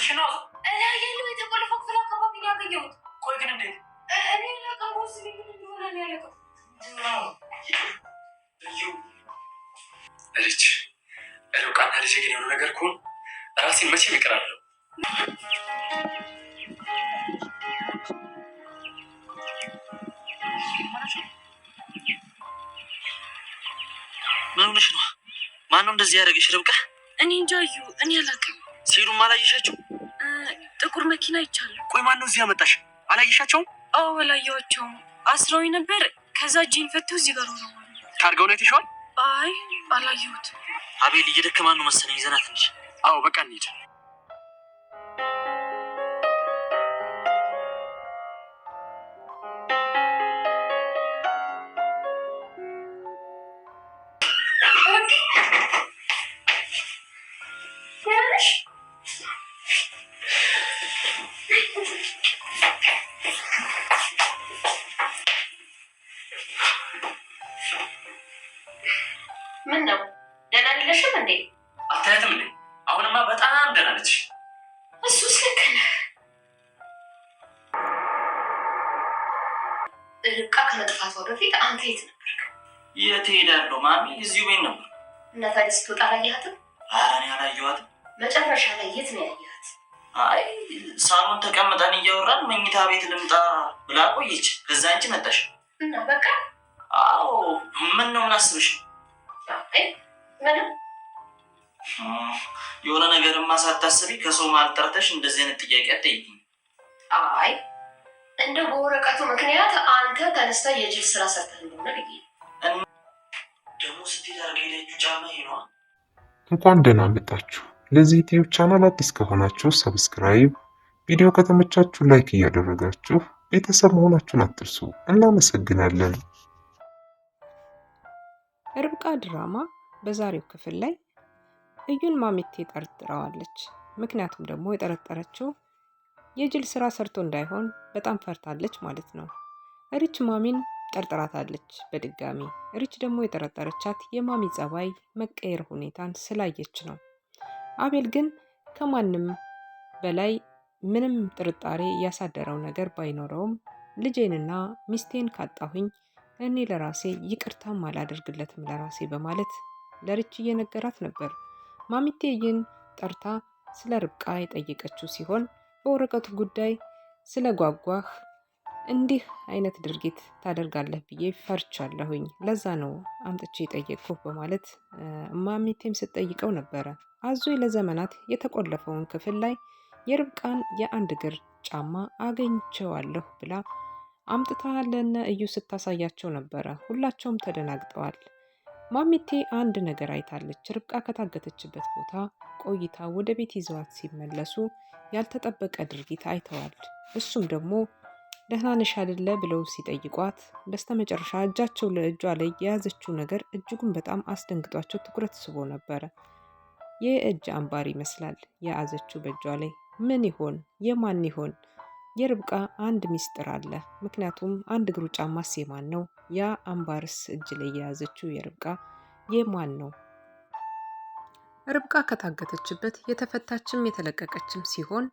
የምርሽ ነው? እኔ ያለው የተቆለፈው ክፍል አካባቢ ነው ያገኘሁት። ቆይ ግን እንዴት? እኔ ለቀው ሲል ምን እንደሆነ ነው ያለቀው። ልጅ ሩቃና ልጅ ግን የሆነ ነገር ከሆነ ራሴን መቼም ይቀራለሁ። ምን ሆነሽ ነው? ማነው እንደዚህ ያደረገሽ ርብቃ? እኔ እንጃ እዩ፣ እኔ አላውቅም። ሲሉም አላየሻቸው? ጥቁር መኪና ይቻላል። ቆይ ማነው እዚህ ያመጣሽ? አላየሻቸውም? አዎ አላየኋቸውም። አስረውኝ ነበር። ከዛ እጄን ፈተው እዚህ ጋር ሆነው። ታርገው ነው የተሻል? አይ አላየሁትም። አቤል እየደከማ ነው መሰለኝ፣ ይዘናት እንጂ። አዎ በቃ እንሂድ። ምን ነው ደህና አይደለሽም እንዴ? አታያትም እንዴ? አሁንማ በጣም ደህና ነች። እሱስ ልክ ነህ። ርብቃ ከመጥፋቷ በፊት አንተ የት ነበርክ? የት እሄዳለሁ ማሚ? እዚሁ ቤት ነበር። እና ታዲያ ስትወጣ አላየሃትም? ኧረ እኔ አላየኋትም። መጨረሻ ላይ የት ነው ያየሃት? አይ ሳሎን ተቀምጠን እያወራን መኝታ ቤት ልምጣ ብላ ቆየች። ከዛ አንቺ መጣሽ እና በቃ። አዎ ምን ነው ምን አስብሽ? ምንም የሆነ ነገርማ ሳታስቢ ከሰው መሀል ጠርተሽ እንደዚህ አይነት ጥያቄ አትጠይቂኝ። አይ እንደው በወረቀቱ ምክንያት አንተ ተነስታ የጅል ስራ ሰርተህ እንደሆነ ብዬ ደግሞ ስትሄድ አድርገህ የሄደችው ጫማ ይሄ ነዋ። እንኳን ደህና መጣችሁ። ለዚህ ዩቲዩብ ቻናል አዲስ ከሆናችሁ ሰብስክራይብ፣ ቪዲዮ ከተመቻችሁ ላይክ እያደረጋችሁ ቤተሰብ መሆናችሁን አትርሱ። እናመሰግናለን። ርብቃ ድራማ በዛሬው ክፍል ላይ እዩን ማሚቴ ጠርጥረዋለች። ምክንያቱም ደግሞ የጠረጠረችው የጅል ስራ ሰርቶ እንዳይሆን በጣም ፈርታለች ማለት ነው። ሪች ማሚን ጠርጥራታለች በድጋሚ። ሪች ደግሞ የጠረጠረቻት የማሚ ጸባይ መቀየር ሁኔታን ስላየች ነው። አቤል ግን ከማንም በላይ ምንም ጥርጣሬ ያሳደረው ነገር ባይኖረውም ልጄንና ሚስቴን ካጣሁኝ እኔ ለራሴ ይቅርታም አላደርግለትም ለራሴ በማለት ለሪች እየነገራት ነበር። ማሚቴ ይህን ጠርታ ስለ ርብቃ የጠየቀችው ሲሆን በወረቀቱ ጉዳይ ስለ ጓጓህ እንዲህ አይነት ድርጊት ታደርጋለህ ብዬ ፈርቻለሁኝ፣ ለዛ ነው አምጥቼ የጠየቅኩህ በማለት ማሚቴም ስትጠይቀው ነበረ። አዞይ ለዘመናት የተቆለፈውን ክፍል ላይ የርብቃን የአንድ እግር ጫማ አገኝቼዋለሁ ብላ አምጥታ ለነ እዩ ስታሳያቸው ነበረ። ሁላቸውም ተደናግጠዋል። ማሚቴ አንድ ነገር አይታለች። ርብቃ ከታገተችበት ቦታ ቆይታ ወደ ቤት ይዘዋት ሲመለሱ ያልተጠበቀ ድርጊት አይተዋል። እሱም ደግሞ ደህና ነሽ አይደለ ብለው ሲጠይቋት በስተመጨረሻ እጃቸው ለእጇ ላይ የያዘችው ነገር እጅጉን በጣም አስደንግጧቸው ትኩረት ስቦ ነበረ። የእጅ አምባር ይመስላል የያዘችው በእጇ ላይ። ምን ይሆን? የማን ይሆን? የርብቃ አንድ ሚስጥር አለ። ምክንያቱም አንድ እግሩ ጫማስ የማን ነው? ያ አምባርስ እጅ ላይ የያዘችው የርብቃ የማን ነው? ርብቃ ከታገተችበት የተፈታችም የተለቀቀችም ሲሆን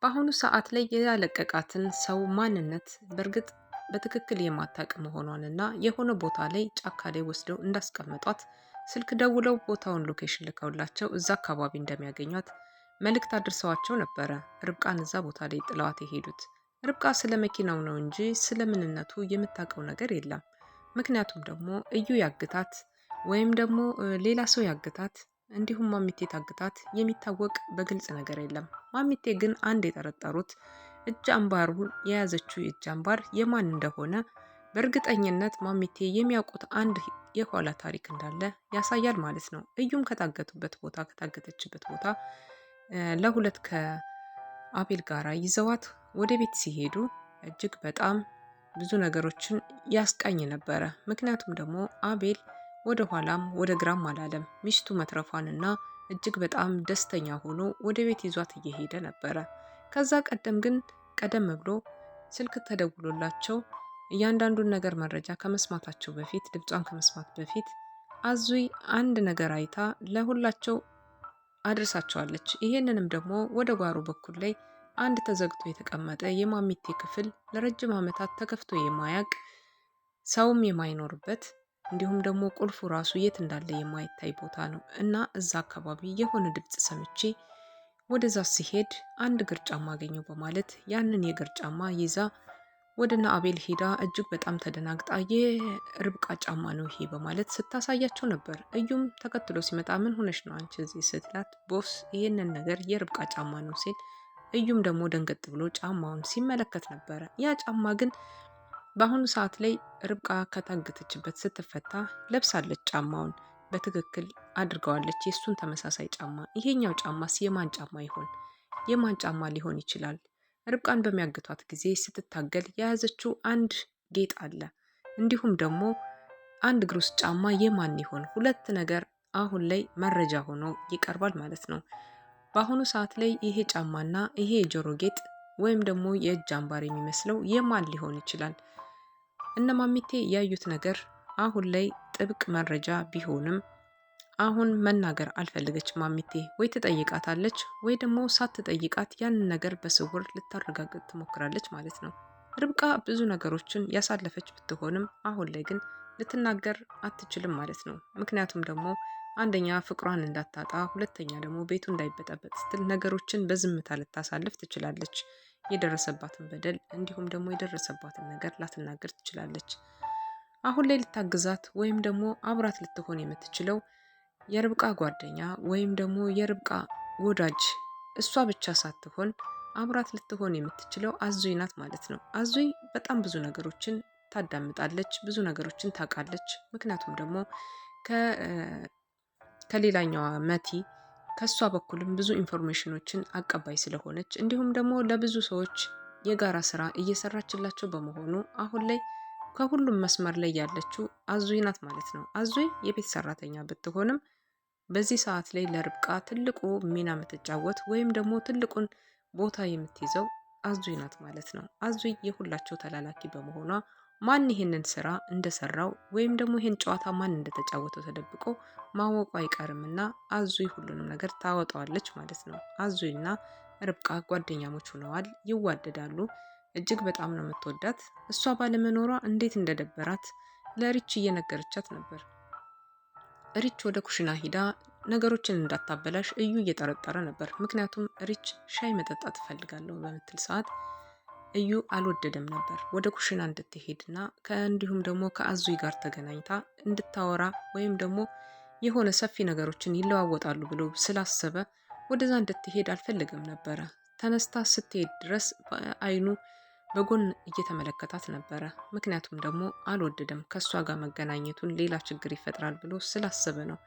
በአሁኑ ሰዓት ላይ ያለቀቃትን ሰው ማንነት በእርግጥ በትክክል የማታውቅ መሆኗንና የሆነ ቦታ ላይ ጫካ ላይ ወስደው እንዳስቀመጧት ስልክ ደውለው ቦታውን ሎኬሽን ልከውላቸው እዛ አካባቢ እንደሚያገኟት መልእክት አድርሰዋቸው ነበረ። ርብቃን እዛ ቦታ ላይ ጥለዋት የሄዱት። ርብቃ ስለ መኪናው ነው እንጂ ስለ ምንነቱ የምታውቀው ነገር የለም። ምክንያቱም ደግሞ እዩ ያግታት ወይም ደግሞ ሌላ ሰው ያግታት እንዲሁም ማሚቴ ታግታት የሚታወቅ በግልጽ ነገር የለም። ማሚቴ ግን አንድ የጠረጠሩት እጅ አምባሩን የያዘችው የእጅ አምባር የማን እንደሆነ በእርግጠኝነት ማሚቴ የሚያውቁት አንድ የኋላ ታሪክ እንዳለ ያሳያል ማለት ነው። እዩም ከታገተችበት ቦታ ለሁለት ከአቤል ጋራ ይዘዋት ወደ ቤት ሲሄዱ እጅግ በጣም ብዙ ነገሮችን ያስቃኝ ነበረ። ምክንያቱም ደግሞ አቤል ወደ ኋላም ወደ ግራም አላለም። ሚስቱ መትረፏንና እጅግ በጣም ደስተኛ ሆኖ ወደ ቤት ይዟት እየሄደ ነበረ። ከዛ ቀደም ብሎ ስልክ ተደውሎላቸው እያንዳንዱን ነገር መረጃ ከመስማታቸው በፊት ድምጿን ከመስማት በፊት አዙይ አንድ ነገር አይታ ለሁላቸው አድርሳቸዋለች። ይሄንንም ደግሞ ወደ ጓሮ በኩል ላይ አንድ ተዘግቶ የተቀመጠ የማሚቴ ክፍል ለረጅም ዓመታት ተከፍቶ የማያቅ ሰውም የማይኖርበት እንዲሁም ደግሞ ቁልፉ ራሱ የት እንዳለ የማይታይ ቦታ ነው እና እዛ አካባቢ የሆነ ድምፅ ሰምቼ ወደዛ ሲሄድ አንድ እግር ጫማ አገኘው በማለት ያንን የእግር ጫማ ይዛ ወደ አቤል ሄዳ እጅግ በጣም ተደናግጣ የርብቃ ጫማ ነው ይሄ በማለት ስታሳያቸው ነበር። እዩም ተከትሎ ሲመጣ ምን ሆነሽ ነው አንቺ እዚህ ስትላት፣ ቦስ ይህንን ነገር የርብቃ ጫማ ነው ሲል እዩም ደግሞ ደንገጥ ብሎ ጫማውን ሲመለከት ነበረ። ያ ጫማ ግን በአሁኑ ሰዓት ላይ ርብቃ ከታገተችበት ስትፈታ ለብሳለች። ጫማውን በትክክል አድርገዋለች፣ የእሱን ተመሳሳይ ጫማ። ይሄኛው ጫማስ የማን ጫማ ይሆን? የማን ጫማ ሊሆን ይችላል? ርብቃን በሚያግቷት ጊዜ ስትታገል የያዘችው አንድ ጌጥ አለ። እንዲሁም ደግሞ አንድ ግሩስ ጫማ የማን ይሆን? ሁለት ነገር አሁን ላይ መረጃ ሆኖ ይቀርባል ማለት ነው። በአሁኑ ሰዓት ላይ ይሄ ጫማና ይሄ የጆሮ ጌጥ ወይም ደግሞ የእጅ አምባር የሚመስለው የማን ሊሆን ይችላል? እነ ማሚቴ ያዩት ነገር አሁን ላይ ጥብቅ መረጃ ቢሆንም አሁን መናገር አልፈለገች ማሚቴ። ወይ ትጠይቃታለች ወይ ደግሞ ሳትጠይቃት ያንን ነገር በስውር ልታረጋግጥ ትሞክራለች ማለት ነው። ርብቃ ብዙ ነገሮችን ያሳለፈች ብትሆንም አሁን ላይ ግን ልትናገር አትችልም ማለት ነው። ምክንያቱም ደግሞ አንደኛ ፍቅሯን እንዳታጣ፣ ሁለተኛ ደግሞ ቤቱ እንዳይበጠበጥ ስትል ነገሮችን በዝምታ ልታሳልፍ ትችላለች። የደረሰባትን በደል እንዲሁም ደግሞ የደረሰባትን ነገር ላትናገር ትችላለች። አሁን ላይ ልታግዛት ወይም ደግሞ አብራት ልትሆን የምትችለው የርብቃ ጓደኛ ወይም ደግሞ የርብቃ ወዳጅ እሷ ብቻ ሳትሆን አብራት ልትሆን የምትችለው አዙይ ናት ማለት ነው። አዙይ በጣም ብዙ ነገሮችን ታዳምጣለች፣ ብዙ ነገሮችን ታውቃለች። ምክንያቱም ደግሞ ከሌላኛዋ መቲ ከሷ በኩልም ብዙ ኢንፎርሜሽኖችን አቀባይ ስለሆነች እንዲሁም ደግሞ ለብዙ ሰዎች የጋራ ስራ እየሰራችላቸው በመሆኑ አሁን ላይ ከሁሉም መስመር ላይ ያለችው አዙይ ናት ማለት ነው። አዙይ የቤት ሰራተኛ ብትሆንም በዚህ ሰዓት ላይ ለርብቃ ትልቁ ሚና የምትጫወት ወይም ደግሞ ትልቁን ቦታ የምትይዘው አዙይ ናት ማለት ነው። አዙይ የሁላቸው ተላላኪ በመሆኗ ማን ይሄንን ስራ እንደሰራው ወይም ደግሞ ይሄን ጨዋታ ማን እንደተጫወተው ተደብቆ ማወቁ አይቀርምና አዙይ ሁሉንም ነገር ታወጣዋለች ማለት ነው። አዙይና ርብቃ ጓደኛሞች ሆነዋል፣ ይዋደዳሉ። እጅግ በጣም ነው የምትወዳት። እሷ ባለመኖሯ እንዴት እንደደበራት ለሪች እየነገረቻት ነበር። ሪች ወደ ኩሽና ሂዳ ነገሮችን እንዳታበላሽ እዩ እየጠረጠረ ነበር። ምክንያቱም ሪች ሻይ መጠጣት እፈልጋለሁ በምትል ሰዓት እዩ አልወደደም ነበር ወደ ኩሽና እንድትሄድና እንዲሁም ደግሞ ከአዙይ ጋር ተገናኝታ እንድታወራ ወይም ደግሞ የሆነ ሰፊ ነገሮችን ይለዋወጣሉ ብሎ ስላሰበ ወደዛ እንድትሄድ አልፈልግም ነበረ። ተነስታ ስትሄድ ድረስ አይኑ በጎን እየተመለከታት ነበረ። ምክንያቱም ደግሞ አልወደደም ከእሷ ጋር መገናኘቱን ሌላ ችግር ይፈጥራል ብሎ ስላሰበ ነው።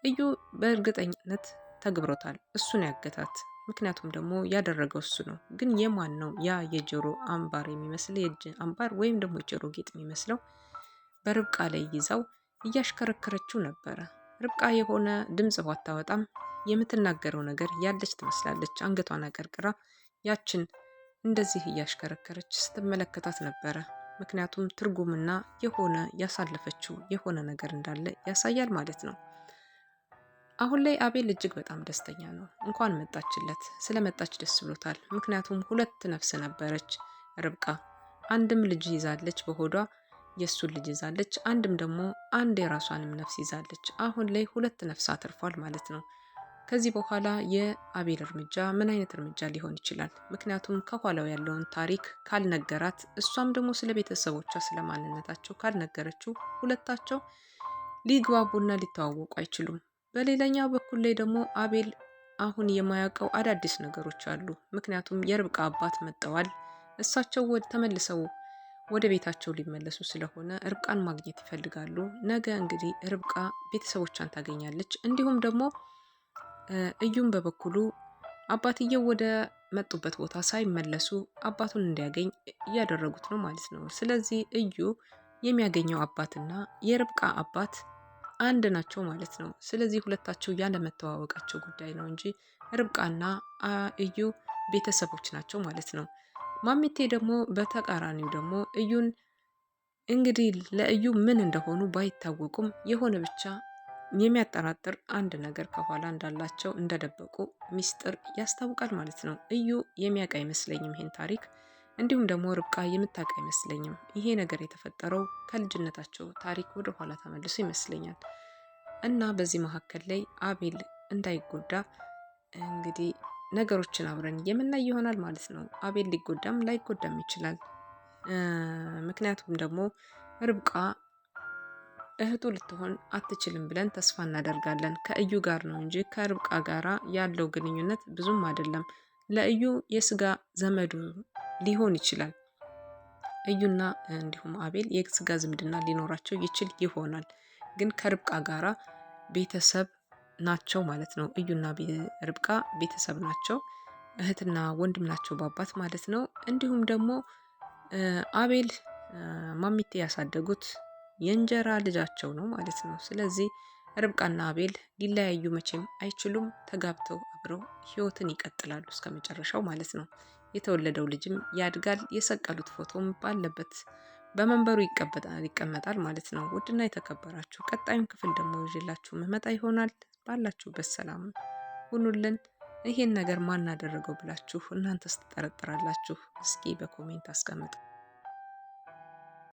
እዩ በእርግጠኝነት ተግብሮታል፣ እሱን ያገታት። ምክንያቱም ደግሞ ያደረገው እሱ ነው። ግን የማን ነው ያ የጆሮ አምባር የሚመስል የእጅ አምባር ወይም ደግሞ የጆሮ ጌጥ የሚመስለው? በርብቃ ላይ ይዛው እያሽከረከረችው ነበረ። ርብቃ የሆነ ድምፅ ባታወጣም የምትናገረው ነገር ያለች ትመስላለች። አንገቷን አቀርቅራ ያችን እንደዚህ እያሽከረከረች ስትመለከታት ነበረ። ምክንያቱም ትርጉምና የሆነ ያሳለፈችው የሆነ ነገር እንዳለ ያሳያል ማለት ነው። አሁን ላይ አቤል እጅግ በጣም ደስተኛ ነው። እንኳን መጣችለት፣ ስለመጣች ደስ ብሎታል። ምክንያቱም ሁለት ነፍስ ነበረች ርብቃ። አንድም ልጅ ይዛለች በሆዷ የእሱን ልጅ ይዛለች፣ አንድም ደግሞ አንድ የራሷንም ነፍስ ይዛለች። አሁን ላይ ሁለት ነፍስ አትርፏል ማለት ነው። ከዚህ በኋላ የአቤል እርምጃ ምን አይነት እርምጃ ሊሆን ይችላል? ምክንያቱም ከኋላው ያለውን ታሪክ ካልነገራት፣ እሷም ደግሞ ስለ ቤተሰቦቿ ስለ ማንነታቸው ካልነገረችው ሁለታቸው ሊግባቡና ሊተዋወቁ አይችሉም። በሌላኛው በኩል ላይ ደግሞ አቤል አሁን የማያውቀው አዳዲስ ነገሮች አሉ። ምክንያቱም የርብቃ አባት መጥተዋል። እሳቸው ተመልሰው ወደ ቤታቸው ሊመለሱ ስለሆነ ርብቃን ማግኘት ይፈልጋሉ። ነገ እንግዲህ ርብቃ ቤተሰቦቿን ታገኛለች። እንዲሁም ደግሞ እዩም በበኩሉ አባትየው ወደ መጡበት ቦታ ሳይመለሱ አባቱን እንዲያገኝ እያደረጉት ነው ማለት ነው። ስለዚህ እዩ የሚያገኘው አባትና የርብቃ አባት አንድ ናቸው ማለት ነው። ስለዚህ ሁለታቸው ያለመተዋወቃቸው ጉዳይ ነው እንጂ ርብቃና እዩ ቤተሰቦች ናቸው ማለት ነው። ማሚቴ ደግሞ በተቃራኒው ደግሞ እዩን እንግዲህ ለእዩ ምን እንደሆኑ ባይታወቁም የሆነ ብቻ የሚያጠራጥር አንድ ነገር ከኋላ እንዳላቸው እንደደበቁ ሚስጥር ያስታውቃል ማለት ነው። እዩ የሚያውቅ አይመስለኝም ይሄን ታሪክ፣ እንዲሁም ደግሞ ርብቃ የምታውቅ አይመስለኝም። ይሄ ነገር የተፈጠረው ከልጅነታቸው ታሪክ ወደ ኋላ ተመልሶ ይመስለኛል። እና በዚህ መካከል ላይ አቤል እንዳይጎዳ እንግዲህ ነገሮችን አብረን የምናይ ይሆናል ማለት ነው። አቤል ሊጎዳም ላይጎዳም ይችላል። ምክንያቱም ደግሞ ርብቃ እህቱ ልትሆን አትችልም ብለን ተስፋ እናደርጋለን። ከእዩ ጋር ነው እንጂ ከርብቃ ጋራ ያለው ግንኙነት ብዙም አይደለም። ለእዩ የስጋ ዘመዱ ሊሆን ይችላል። እዩና እንዲሁም አቤል የስጋ ዝምድና ሊኖራቸው ይችል ይሆናል። ግን ከርብቃ ጋራ ቤተሰብ ናቸው ማለት ነው። እዩና ርብቃ ቤተሰብ ናቸው፣ እህትና ወንድም ናቸው በአባት ማለት ነው። እንዲሁም ደግሞ አቤል ማሚቴ ያሳደጉት የእንጀራ ልጃቸው ነው ማለት ነው። ስለዚህ ርብቃና አቤል ሊለያዩ መቼም አይችሉም። ተጋብተው አብረው ህይወትን ይቀጥላሉ እስከ መጨረሻው ማለት ነው። የተወለደው ልጅም ያድጋል። የሰቀሉት ፎቶም ባለበት በመንበሩ ይቀመጣል ማለት ነው። ውድና የተከበራችሁ ቀጣዩን ክፍል ደግሞ ይዤላችሁ መመጣ ይሆናል። ባላችሁበት ሰላም ሁኑልን። ይሄን ነገር ማን አደረገው ብላችሁ እናንተስ ትጠረጥራላችሁ? እስኪ በኮሜንት አስቀምጡ።